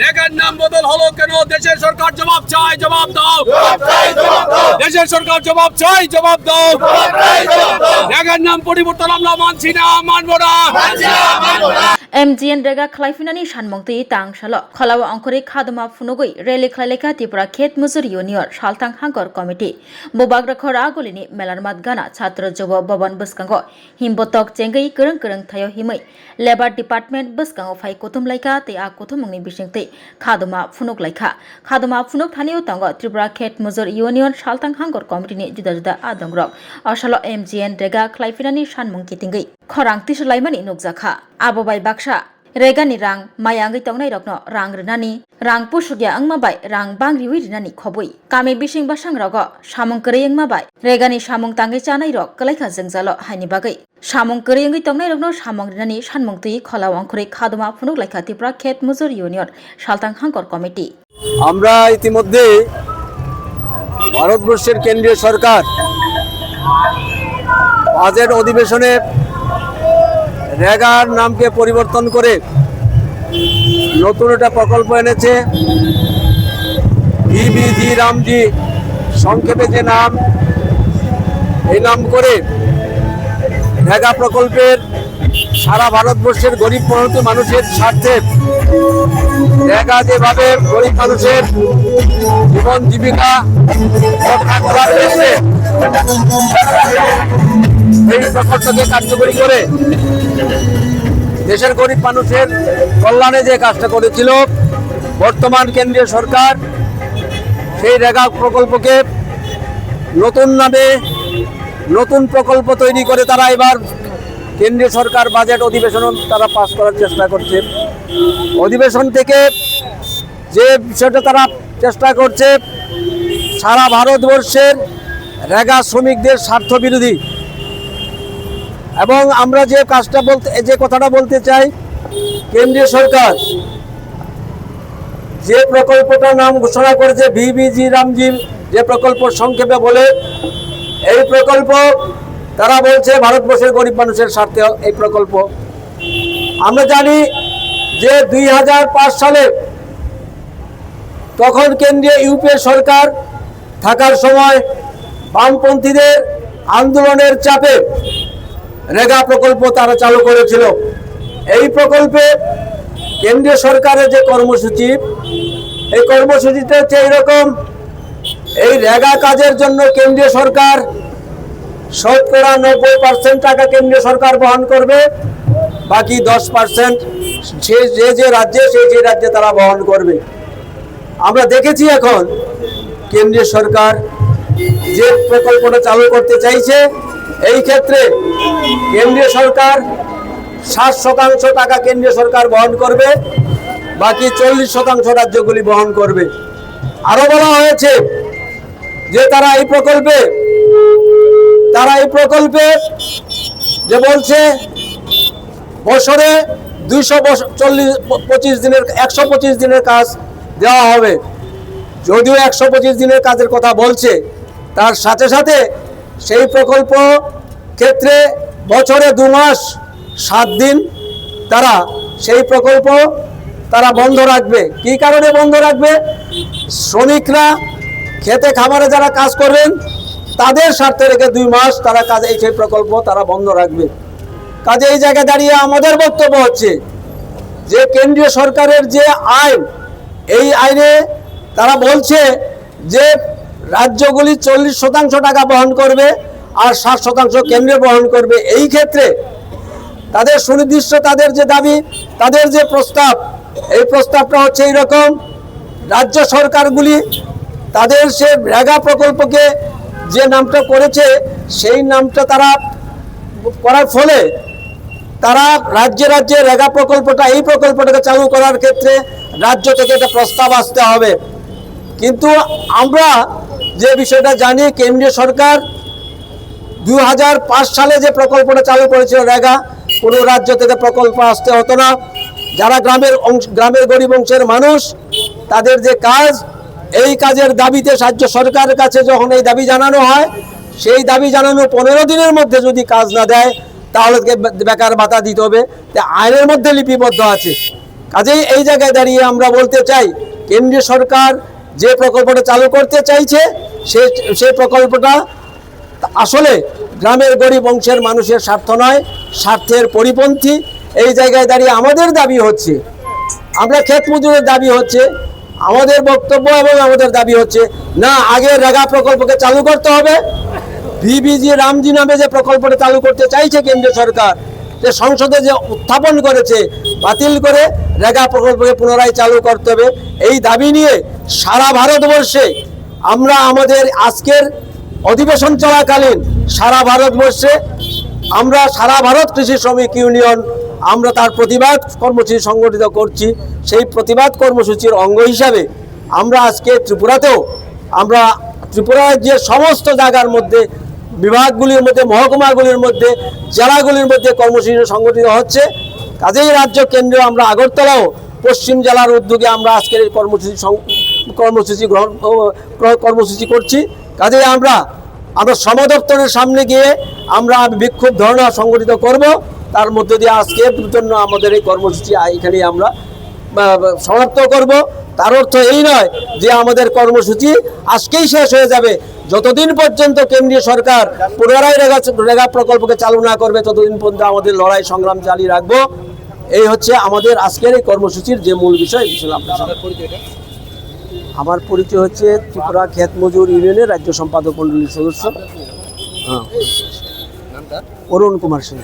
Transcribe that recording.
রেগার নাম বদল হলো কেন? দেশের সরকার জবাব চায়, জবাব দাও। দেশের সরকার জবাব চাই, জবাব দাও। রেগার নাম পরিবর্তন আমরা মানছি না, মানবো না। MGN rega khlaifinaani sanmongtui tangsalo kholawa angkori khaduma phunugui rally khlaileka Tripura Khet Muzur Union Saltang Hangor Committee bobagra khora golini melarmat gana chhatra jobo bhaban bwskango himbotok chengei kereng thayo himai Labor Department bwskango phai kutum laika tei a kutumungni bisingtui khaduma phunuk laika khaduma phunuk thanio tango Tripura Khet Muzur Union Saltang Hangor Committee ni juda juda adongrok asalo MGN rega khlaifinaani sanmong kitingei khorang tisulaimani nukjakha abobai baksa regani rang mayangai tongnai rokno rang rnani rang pusugya angma bai rang bangriwi rnani khobui kami bising basang rogo samung kreyeng ma bai regani samung tangai chanai rok kalaika jengjalo haini bagai samung kreyeng tongnai rokno samung rnani sanmungtui kholaw angkhori khaduma phunuk laika Tripura Khet Muzur Union Saltang Hangor Committee আমরা ইতিমধ্যে ভারতবর্ষের কেন্দ্রীয় সরকার budget অধিবেশনে রেগার নামকে পরিবর্তন করে নতুন একটা প্রকল্প এনেছে ভিবিজি রামজি সংক্ষেপে যে নাম এই নাম করে রেগা প্রকল্পের সারা ভারতবর্ষের গরিব মানুষের স্বার্থে রেগা যেভাবে গরিব মানুষের জীবন জীবিকা রক্ষা করার ক্ষেত্রে এই প্রকল্পকে কার্যকরী করে দেশের গরিব মানুষের কল্যাণে যে কাজটা করেছিল বর্তমান কেন্দ্রীয় সরকার সেই রেগা প্রকল্পকে নতুন নামে নতুন প্রকল্প তৈরি করে তারা এবার কেন্দ্রীয় সরকার বাজেট অধিবেশন তারা পাস করার চেষ্টা করছে। অধিবেশন থেকে যে বিষয়টা তারা চেষ্টা করছে সারা ভারতবর্ষের রেগা শ্রমিকদের স্বার্থ বিরোধী এবং আমরা যে কথাটা বলতে চাই কেন্দ্রীয় সরকার যে প্রকল্পটার নাম ঘোষণা করেছে ভিবিজি রামজি যে প্রকল্প সংক্ষেপে বলে এই প্রকল্প তারা বলছে ভারতবর্ষের গরিব মানুষের স্বার্থে এই প্রকল্প। আমরা জানি যে 2005 সালে তখন কেন্দ্রীয় ইউপিএ সরকার থাকার সময় বামপন্থীদের আন্দোলনের চাপে রেগা প্রকল্প তারা চালু করেছিল। এই প্রকল্পে কেন্দ্রীয় সরকারের যে কর্মসূচি এই কর্মসূচিতে হচ্ছে এইরকম এই রেগা কাজের জন্য কেন্দ্রীয় সরকার 90% টাকা কেন্দ্রীয় সরকার বহন করবে, বাকি 10% যে রাজ্যে সেই রাজ্যে তারা বহন করবে। আমরা দেখেছি এখন কেন্দ্রীয় সরকার যে প্রকল্পটা চালু করতে চাইছে এই ক্ষেত্রে কেন্দ্রীয় সরকার 60% টাকা কেন্দ্রীয় সরকার বহন করবে, বাকি 40% রাজ্যগুলি বহন করবে। আরো বলা হয়েছে যে তারা এই প্রকল্পে যে বলছে বছরে 125 দিনের কাজ দেওয়া হবে। যদিও 125 দিনের কাজের কথা বলছে, তার সাথে সাথে সেই প্রকল্প ক্ষেত্রে বছরে 2 মাস 7 দিন তারা সেই প্রকল্প তারা বন্ধ রাখবে। কি কারণে বন্ধ রাখবে? শ্রমিকরা খেতে খামারে যারা কাজ করবেন তাদের স্বার্থে রেখে 2 মাস তারা সেই প্রকল্প তারা বন্ধ রাখবে। কাজে এই জায়গায় দাঁড়িয়ে আমাদের বক্তব্য হচ্ছে যে কেন্দ্রীয় সরকারের যে আইন এই আইনে তারা বলছে যে রাজ্যগুলি 40% টাকা বহন করবে আর 60% কেন্দ্র বহন করবে। এই ক্ষেত্রে তাদের সুনির্দিষ্ট তাদের যে দাবি তাদের যে প্রস্তাব এই প্রস্তাবটা হচ্ছে এইরকম রাজ্য সরকারগুলি তাদের সে রেগা প্রকল্পকে যে নামটা করেছে সেই নামটা তারা করার ফলে তারা রাজ্যে রাজ্যে রেগা এই প্রকল্পটাকে চালু করার ক্ষেত্রে রাজ্য থেকে একটা প্রস্তাব আসতে হবে। কিন্তু আমরা যে বিষয়টা জানি কেন্দ্রীয় সরকার 2005 সালে যে প্রকল্পটা চালু করেছিল রেগা, কোনো রাজ্য থেকে প্রকল্প আসতে হতো না। যারা গ্রামের গরিব অংশের মানুষ তাদের যে কাজ এই কাজের দাবিতে রাজ্য সরকারের কাছে যখন এই দাবি জানানো হয় সেই দাবি জানানো 15 দিনের মধ্যে যদি কাজ না দেয় তাহলে বেকার ভাতা দিতে হবে। আইনের মধ্যে লিপিবদ্ধ আছে। কাজেই এই জায়গায় দাঁড়িয়ে আমরা বলতে চাই, কেন্দ্রীয় সরকার যে প্রকল্পটা চালু করতে চাইছে সেই প্রকল্পটা আসলে গ্রামের গরিব অংশের মানুষের স্বার্থ নয়, স্বার্থের পরিপন্থী। এই জায়গায় দাঁড়িয়ে আমাদের দাবি হচ্ছে, আমরা ক্ষেত মজুরের দাবি হচ্ছে, আমাদের বক্তব্য এবং আমাদের দাবি হচ্ছে না, আগে রেগা প্রকল্পকে চালু করতে হবে। বিবিজি রামজি নামে যে প্রকল্পটা চালু করতে চাইছে কেন্দ্রীয় সরকার, যে সংসদে যে উত্থাপন করেছে, বাতিল করে রেগা প্রকল্পকে পুনরায় চালু করতে হবে। এই দাবি নিয়ে সারা ভারতবর্ষে আমরা আমাদের আজকের অধিবেশন চলাকালীন সারা ভারতবর্ষে আমরা সারা ভারত কৃষি শ্রমিক ইউনিয়ন আমরা তার প্রতিবাদ কর্মসূচি সংগঠিত করছি। সেই প্রতিবাদ কর্মসূচির অঙ্গ হিসাবে আমরা আজকে ত্রিপুরাতেও আমরা ত্রিপুরার যে সমস্ত জায়গার মধ্যে, বিভাগগুলির মধ্যে, মহকুমাগুলির মধ্যে, জেলাগুলির মধ্যে কর্মসূচি সংগঠিত হচ্ছে। কাজেই রাজ্য কেন্দ্রে আমরা আগরতলাও পশ্চিম জেলার উদ্যোগে আমরা আজকের এই কর্মসূচি করছি। কাজেই আমরা শ্রম দপ্তরের সামনে গিয়ে আমরা বিক্ষোভ ধর্ণা সংগঠিত করব। তার মধ্যে দিয়ে আজকে জন্য আমাদের এই কর্মসূচি এখানেই আমরা সমাপ্ত করব। তার অর্থ এই নয় যে আমাদের কর্মসূচি আজকেই শেষ হয়ে যাবে। যতদিন পর্যন্ত কেন্দ্রীয় সরকার পুনরায় রেগা প্রকল্পকে চালু না করবে, ততদিন পর্যন্ত আমাদের লড়াই সংগ্রাম চালিয়ে রাখবো। এই হচ্ছে আমাদের আজকের এই কর্মসূচির যে মূল বিষয়। আমার পরিচয় হচ্ছে ত্রিপুরা ক্ষেত মজুর ইউনিয়নের রাজ্য সম্পাদক মণ্ডলীর সদস্য অরুণ কুমার সিং।